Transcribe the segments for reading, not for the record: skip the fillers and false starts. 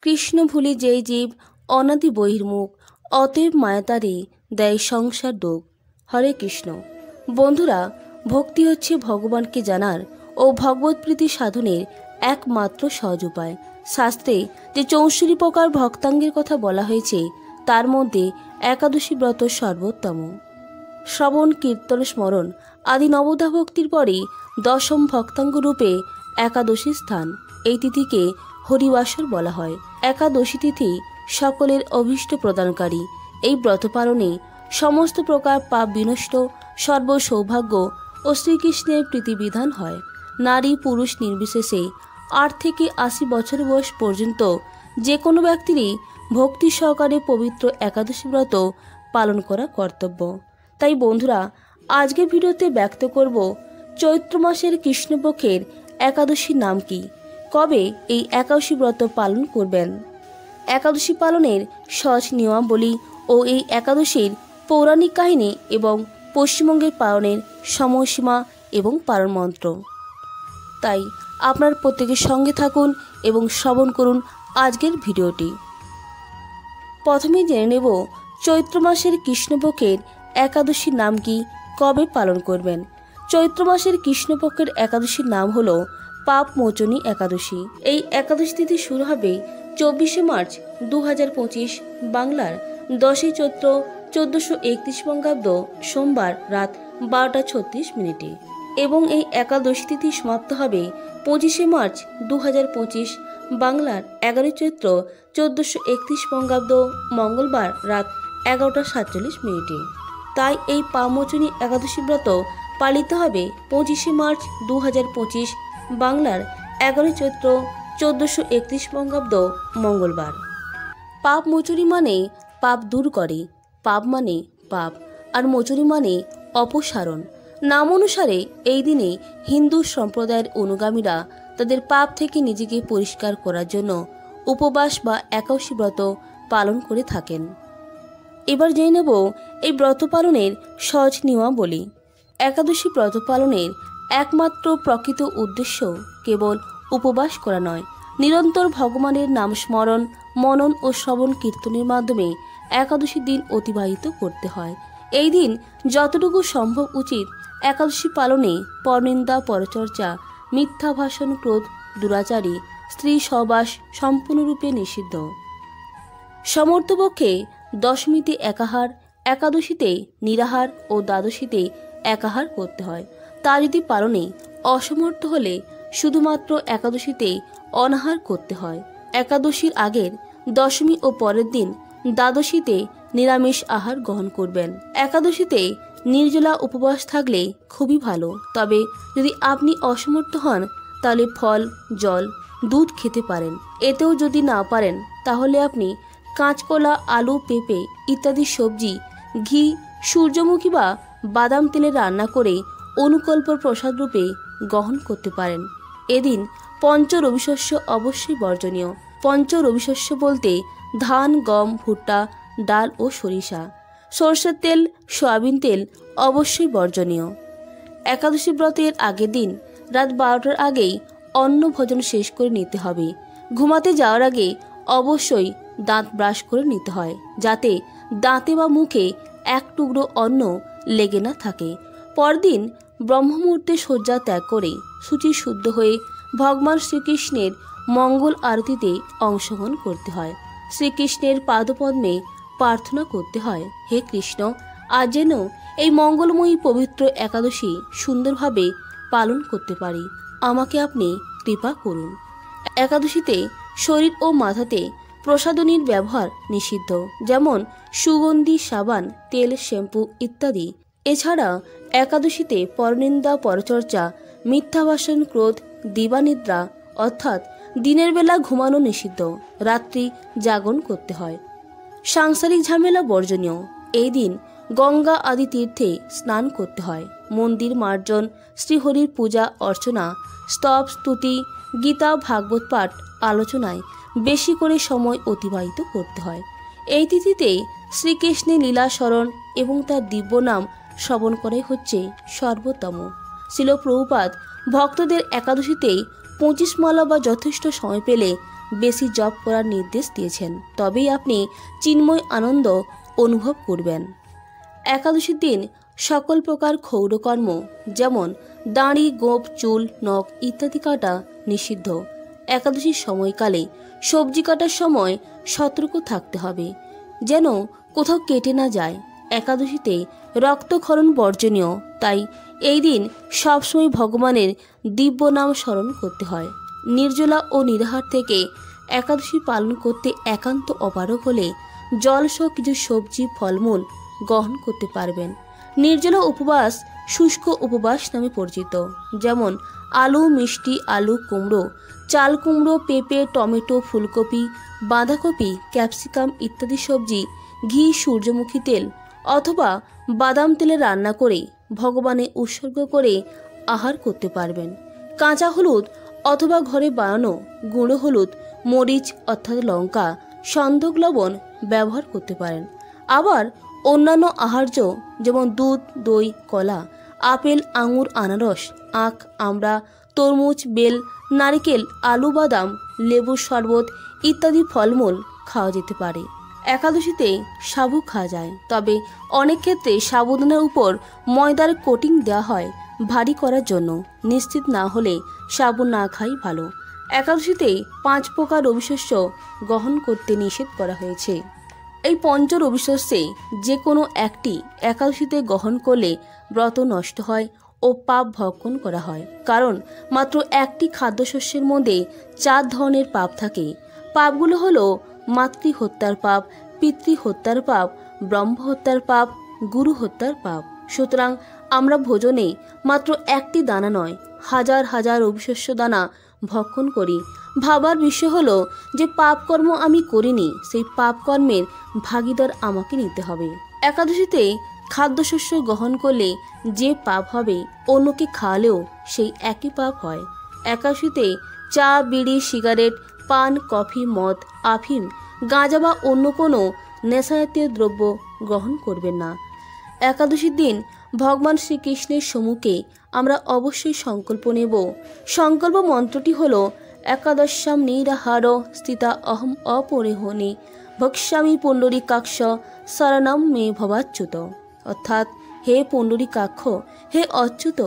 কৃষ্ণ ভুলি যেই জীব অনাদি বহির্মুখ, অতএব মায়া তারে দেয় সংসার ডোব। হরে কৃষ্ণ। বন্ধুরা, ভক্তি হচ্ছে ভগবানকে জানার ও ভগবৎপ্রীতি সাধনের একমাত্র সহজ উপায়। শাস্ত্রে যে 64 প্রকার ভক্তাঙ্গের কথা বলা হয়েছে তার মধ্যে একাদশী ব্রত সর্বোত্তম। শ্রবণ, কীর্তন, স্মরণ আদি নবদা ভক্তির পরে দশম ভক্তাঙ্গ রূপে একাদশী স্থান। এই তিথিকে হরিবাসর বলা হয়। একাদশী তিথি সকলের অভীষ্ট প্রদানকারী। এই ব্রত পালনে সমস্ত প্রকার পাপ বিনষ্ট, সর্ব সৌভাগ্য ও শ্রীকৃষ্ণের প্রীতিবিধান হয়। নারী পুরুষ নির্বিশেষে 8 থেকে 80 বছর বয়স পর্যন্ত যে কোনো ব্যক্তিরই ভক্তি সহকারে পবিত্র একাদশী ব্রত পালন করা কর্তব্য। তাই বন্ধুরা, আজকের ভিডিওতে ব্যক্ত করব চৈত্র মাসের কৃষ্ণপক্ষের একাদশীর নাম কি, কবে এই একাদশী ব্রত পালন করবেন, একাদশী পালনের সহজ নিয়মাবলী ও এই একাদশীর পৌরাণিক কাহিনী এবং পশ্চিমবঙ্গের পালনের সময়সীমা এবং পালন মন্ত্র। তাই আপনার প্রত্যেকের সঙ্গে থাকুন এবং শ্রবণ করুন আজকের ভিডিওটি। প্রথমে জেনে নেব চৈত্র মাসের কৃষ্ণপক্ষের একাদশীর নাম কি, কবে পালন করবেন। চৈত্র মাসের কৃষ্ণপক্ষের একাদশীর নাম হলো পাপ মোচনী একাদশী। এই একাদশী তিথি শুরু হবে 24শে মার্চ 2025 বাংলার 10ই চৈত্র 1431 বঙ্গাব্দ সোমবার রাত 12:36 এবং এই একাদশী তিথি সমাপ্ত হবে 25শে মার্চ 2025 বাংলার 11ই চৈত্র 1431 বঙ্গাব্দ মঙ্গলবার রাত 11:47। তাই এই পাপমোচনী একাদশী ব্রত পালিত হবে 25শে মার্চ 2025 বাংলার 11ই চৈত্র 1431 বঙ্গাব্দ মঙ্গলবার। পাপ মোচনী মানে পাপ দূর করে, পাপ মানে পাপ, আর মোচনী মানে অপসারণ। নাম অনুসারে এই দিনে হিন্দু সম্প্রদায়ের অনুগামীরা তাদের পাপ থেকে নিজেকে পরিষ্কার করার জন্য উপবাস বা একাদশী ব্রত পালন করে থাকেন। এবার জেনে নেব এই ব্রত পালনের সহজ নিয়মাবলী। একাদশী ব্রত পালনের একমাত্র প্রকৃত উদ্দেশ্য কেবল উপবাস করা নয়, নিরন্তর ভগবানের নাম স্মরণ, মনন ও শ্রবণ কীর্তনের মাধ্যমে একাদশী দিন অতিবাহিত করতে হয়। এই দিন যতটুকু সম্ভব উচিত একাদশী পালনে পরনিন্দা, পরচর্চা, মিথ্যা ভাষণ, ক্রোধ, দুরাচারী, স্ত্রী সহবাস সম্পূর্ণরূপে নিষিদ্ধ। সমর্থপক্ষে দশমীতে একাহার, একাদশীতে নিরাহার ও দ্বাদশীতে একাহার করতে হয়। তা যদি পালনে অসমর্থ হলে শুধুমাত্র একাদশীতে অনাহার করতে হয়। একাদশীর আগের দশমী ও পরের দিন দ্বাদশীতে নিরামিষ আহার গ্রহণ করবেন। একাদশীতে নির্জলা উপবাস থাকলে খুবই ভালো, তবে যদি আপনি অসমর্থ হন তাহলে ফল, জল, দুধ খেতে পারেন। এতেও যদি না পারেন তাহলে আপনি কাঁচকলা, আলু, পেঁপে ইত্যাদি সবজি, ঘি, সূর্যমুখী বা বাদাম তেলে রান্না করে অনুকল্প প্রসাদ রূপে গ্রহণ করতে পারেন। এদিন পঞ্চ রবিশস্য অবশ্যই বর্জনীয়। পঞ্চ রবিশস্য বলতে ধান, গম, ভুট্টা, ডাল ও সরিষা। সরষের তেল, সয়াবিন তেল অবশ্যই বর্জনীয়। একাদশী ব্রতের আগের দিন রাত 12টার আগেই অন্ন ভোজন শেষ করে নিতে হবে। ঘুমাতে যাওয়ার আগে অবশ্যই দাঁত ব্রাশ করে নিতে হয়, যাতে দাঁতে বা মুখে এক টুকরো অন্ন লেগে না থাকে। পরদিন ব্রহ্মমুহূর্তে শয্যা ত্যাগ করে শুচি শুদ্ধ হয়ে ভগবান শ্রীকৃষ্ণের মঙ্গল আরতিতে অংশগ্রহণ করতে হয়। শ্রীকৃষ্ণের পাদপদ্মে প্রার্থনা করতে হয়, হে কৃষ্ণ, আজ যেন এই মঙ্গলময়ী পবিত্র একাদশী সুন্দরভাবে পালন করতে পারি, আমাকে আপনি কৃপা করুন। একাদশীতে শরীর ও মাথাতে প্রসাধনীর ব্যবহার নিষিদ্ধ, যেমন সুগন্ধি, সাবান, তেল, শ্যাম্পু ইত্যাদি। এছাড়া একাদশীতে পরনিন্দা, পরচর্চা, মিথ্যা ভাষণ, ক্রোধ, দিবানিদ্রা অর্থাৎ দিনের বেলা ঘুমানো নিষিদ্ধ, রাত্রি জাগরণ করতে হয়। সাংসারিক ঝামেলা বর্জনীয়। এই দিন গঙ্গা আদি তীর্থে স্নান করতে হয়। মন্দির মার্জন, শ্রীহরির পূজা অর্চনা, স্তব, স্তুতি, গীতা, ভাগবত পাঠ, আলোচনায় বেশি করে সময় অতিবাহিত করতে হয়। এই তিথিতে শ্রীকৃষ্ণের লীলা স্মরণ এবং তার দিব্য নাম শ্রবণ করাই হচ্ছে সর্বোত্তম। শিল প্রভুপাদ ভক্তদের একাদশীতে 25 মালা বা যথেষ্ট সময় পেলে বেশি জপ করার নির্দেশ দিয়েছেন, তবেই আপনি চিন্ময় আনন্দ অনুভব করবেন। একাদশীর দিন সকল প্রকার ক্ষৌরকর্ম যেমন দাড়ি, গোঁফ, চুল, নখ ইত্যাদি কাটা নিষিদ্ধ। একাদশীর সময়কালে সবজি কাটার সময় সতর্ক থাকতে হবে যেন কোথাও কেটে না যায়। একাদশীতে রক্তক্ষরণ বর্জনীয়, তাই এই দিন সবসময় ভগবানের দিব্য নাম স্মরণ করতে হয়। নির্জলা ও নিরাহার থেকে একাদশী পালন করতে একান্ত অপারগ হলে জলসহ কিছু সবজি, ফলমূল গ্রহণ করতে পারবেন। নির্জলা উপবাস শুষ্ক উপবাস নামে পরিচিত, যেমন আলু, মিষ্টি আলু, কুমড়ো, চাল কুমড়ো, পেঁপে, টমেটো, ফুলকপি, বাঁধাকপি, ক্যাপসিকাম ইত্যাদি সবজি ঘি, সূর্যমুখী তেল অথবা বাদাম তেলে রান্না করে ভগবানে উৎসর্গ করে আহার করতে পারবেন। কাঁচা হলুদ অথবা ঘরে বানানো গুঁড়ো হলুদ, মরিচ অর্থাৎ লঙ্কা, সন্ধক লবণ ব্যবহার করতে পারেন। আবার অন্যান্য আহার্য যেমন দুধ, দই, কলা, আপেল, আঙুর, আনারস, আখ, আমড়া, তরমুজ, বেল, নারকেল, আলু, বাদাম, লেবুর শরবত ইত্যাদি ফলমূল খাওয়া যেতে পারে। একাদশীতে সাবু খাওয়া যায়, তবে অনেক ক্ষেত্রে সাবুদানার উপর ময়দার কোটিং দেওয়া হয় ভারী করার জন্য। নিশ্চিত না হলে সাবু না খাই ভালো। একাদশীতে 5 প্রকার রবিশস্য গ্রহণ করতে নিষেধ করা হয়েছে। এই পঞ্চ রবিশস্যে যে কোনো একটি একাদশীতে গ্রহণ করলে ব্রত নষ্ট হয় ও পাপ ভক্ষণ করা হয়, কারণ মাত্র একটি খাদ্যশস্যের মধ্যে 4 ধরনের পাপ থাকে। পাপগুলো হলো মাতৃহত্যার পাপ, পিতৃহত্যার পাপ, ব্রহ্ম হত্যার পাপ, গুরু হত্যার পাপ। সুতরাং আমরা ভোজনে মাত্র একটি দানা নয়, হাজার হাজার রবিশস্য দানা ভক্ষণ করি। ভাবার বিষয় হলো যে পাপকর্ম আমি করিনি, সেই পাপকর্মের ভাগীদার আমাকে নিতে হবে। একাদশীতে খাদ্যশস্য গ্রহণ করলে যে পাপ হবে অন্যকে খাওয়ালেও সেই একই পাপ হয়। একাদশীতে চা, বিড়ি, সিগারেট, পান, কফি, মদ, আফিম, গাঁজা বা অন্য কোনো নেশাজাতীয় দ্রব্য গ্রহণ করবেন না। একাদশীর দিন ভগবান শ্রীকৃষ্ণের সম্মুখে আমরা অবশ্যই সংকল্প নেব। সংকল্প মন্ত্রটি হল একাদশ্যাম নিরাহার স্থিতা অহম অপরিহনি ভক্ষ্যামি পুণ্ডরীকাক্ষ শরণম মে ভবাচ্যুত। অর্থাৎ, হে পুণ্ডরীকাক্ষ, হে অচ্যুত,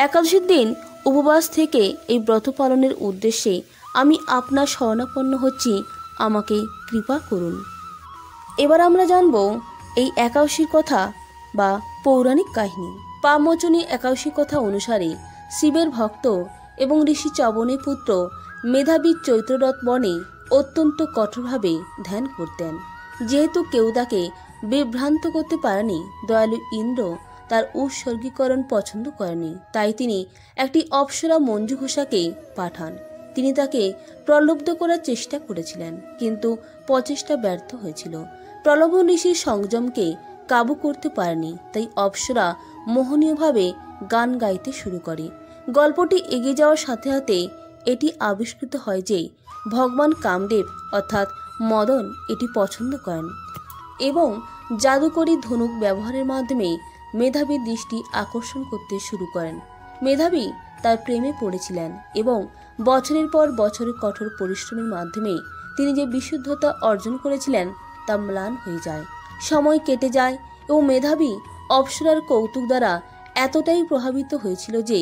একাদশীর দিন উপবাস থেকে এই ব্রত পালনের উদ্দেশ্যে আমি আপনার শরণাপন্ন হচ্ছি, আমাকে কৃপা করুন। এবার আমরা জানব এই একাদশীর কথা বা পৌরাণিক কাহিনী। পাপমোচনী একাদশী কথা অনুসারে শিবের ভক্ত এবং ঋষি চবনের পুত্র মেধাবী চৈত্ররথ বনে অত্যন্ত কঠোরভাবে ধ্যান করতেন। যেহেতু কেউ তাকে বিভ্রান্ত করতে পারেনি, দয়ালু ইন্দ্র তার উৎসর্গীকরণ পছন্দ করেনি, তাই তিনি একটি অপ্সরা মঞ্জু ঘোষাকে পাঠান। তিনি তাকে প্রলুব্ধ করার চেষ্টা করেছিলেন, কিন্তু প্রচেষ্টা ব্যর্থ হয়েছিল। প্রলোভন ঋষির সংযমকে কাবু করতে পারেনি, তাই অপ্সরা মোহনীয়ভাবে গান গাইতে শুরু করে। গল্পটি এগিয়ে যাওয়ার সাথে সাথে এটি আবিষ্কৃত হয় যে ভগবান কামদেব অর্থাৎ মদন এটি পছন্দ করেন এবং জাদুকরী ধনুক ব্যবহারের মাধ্যমে মেধাবীর দৃষ্টি আকর্ষণ করতে শুরু করেন। মেধাবী তার প্রেমে পড়েছিলেন এবং বছরের পর বছর কঠোর পরিশ্রমের মাধ্যমে তিনি যে বিশুদ্ধতা অর্জন করেছিলেন তা ম্লান হয়ে যায়। সময় কেটে যায় এবং মেধাবী অপ্সরার কৌতুক দ্বারা এতটাই প্রভাবিত হয়েছিল যে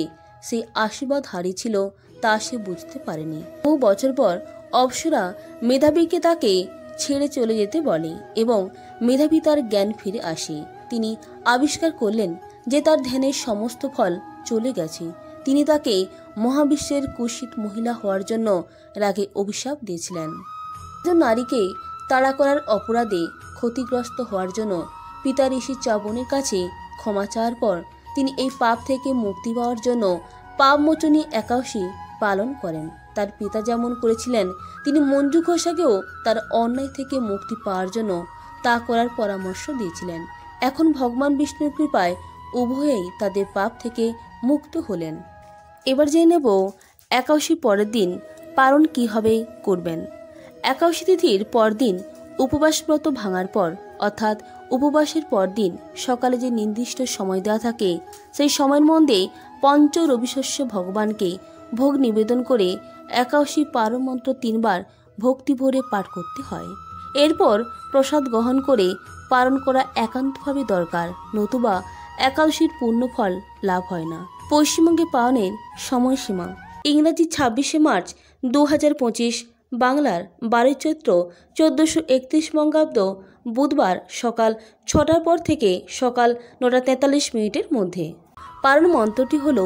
সে আশীর্বাদ হারিয়েছিল তা সে বুঝতে পারেনি। বহু বছর পর অপ্সরা মেধাবীকে তাকে ছেড়ে চলে যেতে বলে এবং মেধাবী তার জ্ঞান ফিরে আসে। তিনি আবিষ্কার করলেন যে তার ধ্যানের সমস্ত ফল চলে গেছে। তিনি তাকে মহাবিশ্বের কুৎসিত মহিলা হওয়ার জন্য রাগে অভিশাপ দিয়েছিলেন। একজন নারীকে তাড়া করার অপরাধে ক্ষতিগ্রস্ত হওয়ার জন্য পিতা ঋষি চবনের কাছে ক্ষমা চাওয়ার পর তিনি এই পাপ থেকে মুক্তি পাওয়ার জন্য পাপমোচনী একাদশী পালন করেন। তার পিতা যেমন করেছিলেন, তিনি মঞ্জু ঘোষাকেও তার অন্যায় থেকে মুক্তি পাওয়ার জন্য তা করার পরামর্শ দিয়েছিলেন। এখন ভগবান বিষ্ণুর কৃপায় উভয়েই তাদের পাপ থেকে মুক্ত হলেন। এবার জেনে নেব একাদশী পরের দিন পালন কীভাবে করবেন। একাদশী তিথির পরদিন উপবাসব্রত ভাঙার পর অর্থাৎ উপবাসের পরদিন সকালে যে নির্দিষ্ট সময় দেওয়া থাকে সেই সময়ের মধ্যে পঞ্চ রবিশস্য ভগবানকে ভোগ নিবেদন করে একাদশী পারণ মন্ত্র 3 বার ভক্তি ভরে পাঠ করতে হয়। এরপর প্রসাদ গ্রহণ করে পালন করা একান্তভাবে দরকার, নতুবা একাদশীর পুণ্যফল লাভ হয় না। পশ্চিমবঙ্গে পালনের সময়সীমা ইংরাজি 26শে মার্চ 2025, বাংলার 12 চৈত্র 1431 বঙ্গাব্দ বুধবার সকাল 6টার পর থেকে সকাল 9:43 মধ্যে। পালন মন্ত্রটি হল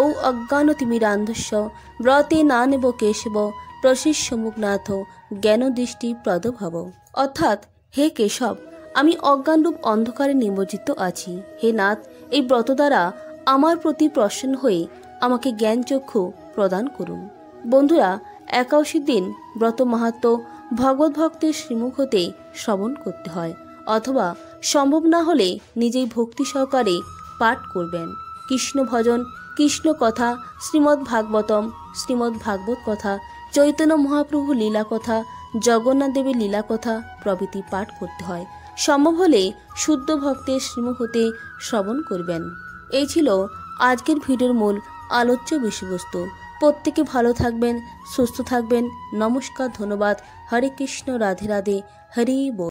ও অজ্ঞানতিমিরান্ধস্য ব্রতে না নেব কেশব প্রশিষ্য মুখনাথ জ্ঞান দৃষ্টি প্রদভব। অর্থাৎ, হে কেশব, আমি অজ্ঞানরূপ অন্ধকারে নিমজ্জিত আছি। হে নাথ, এই ব্রত দ্বারা আমার প্রতি প্রসন্ন হয়ে আমাকে জ্ঞানচক্ষু প্রদান করুন। বন্ধুরা, একাদশীর দিন ব্রত মাহাত্ম্য ভগবত ভক্তের শ্রীমুখ হতে শ্রবণ করতে হয়, অথবা সম্ভব না হলে নিজেই ভক্তি সহকারে পাঠ করবেন। কৃষ্ণ ভজন, কৃষ্ণ কথা, শ্রীমদ্ ভাগবতম, শ্রীমদ্ ভাগবত কথা, চৈতন্য মহাপ্রভু লীলা কথা, জগন্নাথ দেবের লীলা কথা প্রভৃতি পাঠ করতে হয়। সম্ভব হলে শুদ্ধ ভক্তের শ্রীমুখ হতে শ্রবণ করবেন। এই ছিল আজকের ভিডিওর মূল আলোচ্য বিষয়বস্তু। প্রত্যেকে ভালো থাকবেন, সুস্থ থাকবেন। নমস্কার, ধন্যবাদ। হরে কৃষ্ণ, রাধে রাধে, হরি বল।